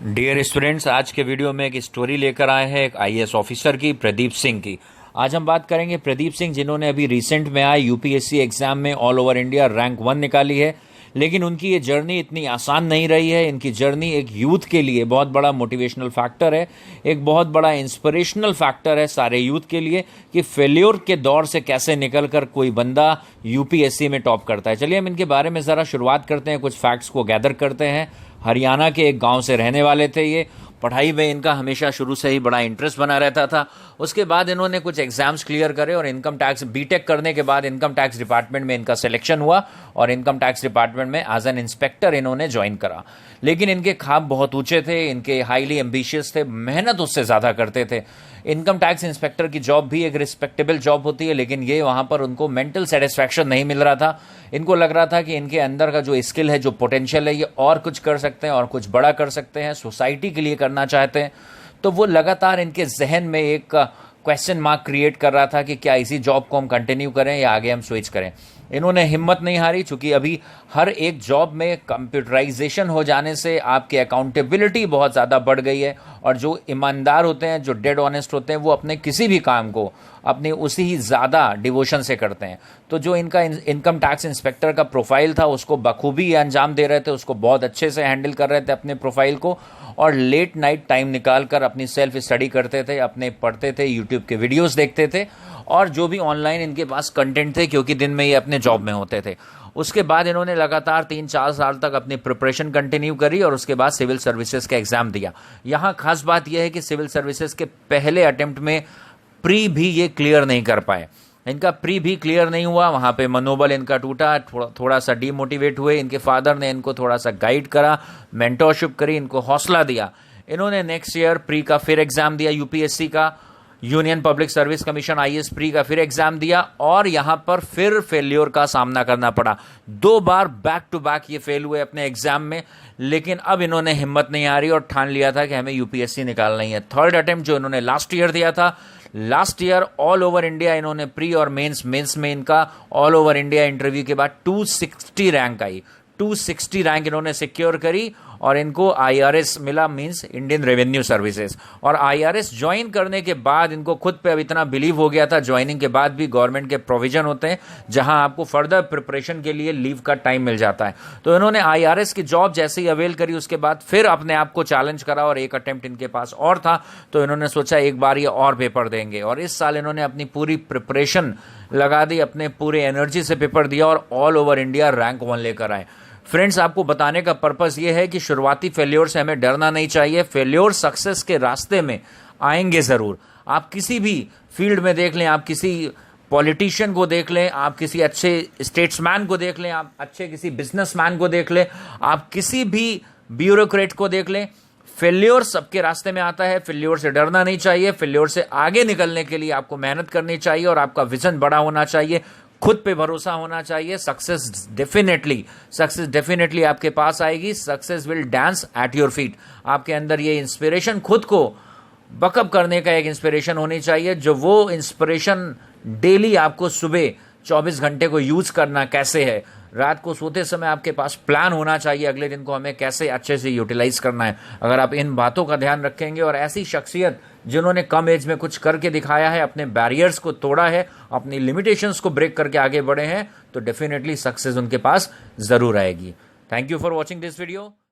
Dear students, आज के video में एक स्टोरी लेकर आए हैं एक आईएएस ऑफिसर की, प्रदीप सिंह की। आज हम बात करेंगे प्रदीप सिंह, जिन्होंने अभी रिसेंट में आए यूपीएससी एग्जाम में ऑल ओवर इंडिया रैंक 1 निकाली है। लेकिन उनकी ये जर्नी इतनी आसान नहीं रही है। इनकी जर्नी एक यूथ के लिए बहुत बड़ा मोटिवेशनल फैक्टर है, एक बहुत बड़ा इंस्पिरेशनल फैक्टर है सारे यूथ के लिए कि फेल्योर के दौर से कैसे निकल कर कोई बंदा यूपीएससी में टॉप करता है। चलिए हम इनके बारे में ज़रा शुरुआत करते हैं, कुछ फैक्ट्स को गैदर करते हैं। हरियाणा के एक गांव से रहने वाले थे ये। पढ़ाई में इनका हमेशा शुरू से ही बड़ा इंटरेस्ट बना रहता था। उसके बाद इन्होंने कुछ एग्जाम्स क्लियर करे और इनकम टैक्स बीटेक करने के बाद इनकम टैक्स डिपार्टमेंट में इनका सिलेक्शन हुआ और इनकम टैक्स डिपार्टमेंट में एज एन इंस्पेक्टर इन्होंने ज्वाइन करा। लेकिन इनके ख्वाब बहुत ऊंचे थे, इनके हाईली एम्बिशियस थे, मेहनत उससे ज़्यादा करते थे। इनकम टैक्स इंस्पेक्टर की जॉब भी एक रिस्पेक्टेबल जॉब होती है, लेकिन ये वहाँ पर उनको मेंटल सेटिस्फैक्शन नहीं मिल रहा था। इनको लग रहा था कि इनके अंदर का जो स्किल है, जो पोटेंशियल है, ये और कुछ कर सकते हैं और कुछ बड़ा कर सकते हैं, सोसाइटी के लिए करना चाहते हैं। तो वो लगातार इनके जहन में एक क्वेश्चन मार्क क्रिएट कर रहा था कि क्या इसी जॉब को हम कंटिन्यू करें या आगे हम स्विच करें। इन्होंने हिम्मत नहीं हारी, चूंकि अभी हर एक जॉब में कंप्यूटराइजेशन हो जाने से आपकी अकाउंटेबिलिटी बहुत ज़्यादा बढ़ गई है और जो ईमानदार होते हैं, जो डेड ऑनेस्ट होते हैं, वो अपने किसी भी काम को अपने उसी ही ज़्यादा डिवोशन से करते हैं। तो जो इनका इनकम टैक्स इंस्पेक्टर का प्रोफाइल था, उसको बखूबी अंजाम दे रहे थे, उसको बहुत अच्छे से हैंडल कर रहे थे अपने प्रोफाइल को, और लेट नाइट टाइम निकाल कर अपनी सेल्फ स्टडी करते थे, अपने पढ़ते थे, यूट्यूब के वीडियोस देखते थे और जो भी ऑनलाइन इनके पास कंटेंट थे, क्योंकि दिन में ये अपने जॉब में होते थे। उसके बाद इन्होंने लगातार 3-4 साल तक अपनी प्रिपरेशन कंटिन्यू करी और उसके बाद सिविल सर्विसेज का एग्जाम दिया। यहाँ खास बात यह है कि सिविल सर्विसेज के पहले अटेम्प्ट में प्री भी ये क्लियर नहीं कर पाए। इनका प्री भी क्लियर नहीं हुआ, वहाँ पे मनोबल इनका टूटा, थोड़ा सा डीमोटिवेट हुए। इनके फादर ने इनको थोड़ा सा गाइड करा, मेंटरशिप करी, इनको हौसला दिया। इन्होंने नेक्स्ट ईयर प्री का फिर एग्जाम दिया, यूपीएससी का, union public service commission IAS pre का फिर एग्जाम दिया और यहाँ पर फिर फेल्योर का सामना करना पड़ा। 2 बार बैक टू बैक ये फेल हुए अपने एग्जाम में। लेकिन अब इन्होंने हिम्मत नहीं हारी और ठान लिया था कि हमें यूपीएससी निकालना ही है। थर्ड अटेम्प्ट जो इन्होंने लास्ट ईयर दिया था, last year all over India इन्होंने प्री और मेंस में इनका ऑल ओवर इंडिया इंटरव्यू के बाद 260 रैंक आई। 260 रैंक इन्होंने सिक्योर करी और इनको आईआरएस मिला, मींस इंडियन रेवेन्यू सर्विसेज। और आईआरएस ज्वाइन करने के बाद इनको खुद पे अब इतना बिलीव हो गया था, ज्वाइनिंग के बाद भी गवर्नमेंट के प्रोविजन होते हैं जहां आपको फर्दर प्रिपरेशन के लिए लीव का टाइम मिल जाता है। तो इन्होंने आईआरएस की जॉब जैसे ही अवेल करी, उसके बाद फिर अपने आप को चैलेंज करा और एक अटेम्प्ट इनके पास और था, तो इन्होंने सोचा एक बार ये और पेपर देंगे। और इस साल इन्होंने अपनी पूरी प्रिपरेशन लगा दी, अपने पूरे एनर्जी से पेपर दिया और ऑल ओवर इंडिया रैंक 1 लेकर आए। फ्रेंड्स, आपको बताने का पर्पस ये है कि शुरुआती फेल्योर से हमें डरना नहीं चाहिए। फेल्योर सक्सेस के रास्ते में आएंगे ज़रूर। आप किसी भी फील्ड में देख लें, आप किसी पॉलिटिशियन को देख लें, आप किसी अच्छे स्टेट्समैन को देख लें, आप अच्छे किसी बिजनेसमैन को देख लें, आप किसी भी ब्यूरोक्रेट को देख लें, फेल्योर सबके रास्ते में आता है। फेल्योर से डरना नहीं चाहिए। फेल्योर से आगे निकलने के लिए आपको मेहनत करनी चाहिए और आपका विजन बड़ा होना चाहिए, खुद पे भरोसा होना चाहिए। सक्सेस डेफिनेटली आपके पास आएगी। Success will dance at your feet. आपके अंदर ये इंस्पिरेशन, खुद को बकअप करने का एक इंस्पिरेशन होनी चाहिए, जो वो इंस्पिरेशन डेली आपको सुबह 24 घंटे को यूज करना कैसे है। रात को सोते समय आपके पास प्लान होना चाहिए, अगले दिन को हमें कैसे अच्छे से यूटिलाइज करना है। अगर आप इन बातों का ध्यान रखेंगे और ऐसी शख्सियत जिन्होंने कम एज में कुछ करके दिखाया है, अपने बैरियर्स को तोड़ा है, अपनी लिमिटेशंस को ब्रेक करके आगे बढ़े हैं, तो डेफिनेटली सक्सेस उनके पास जरूर आएगी। Thank you for watching this video.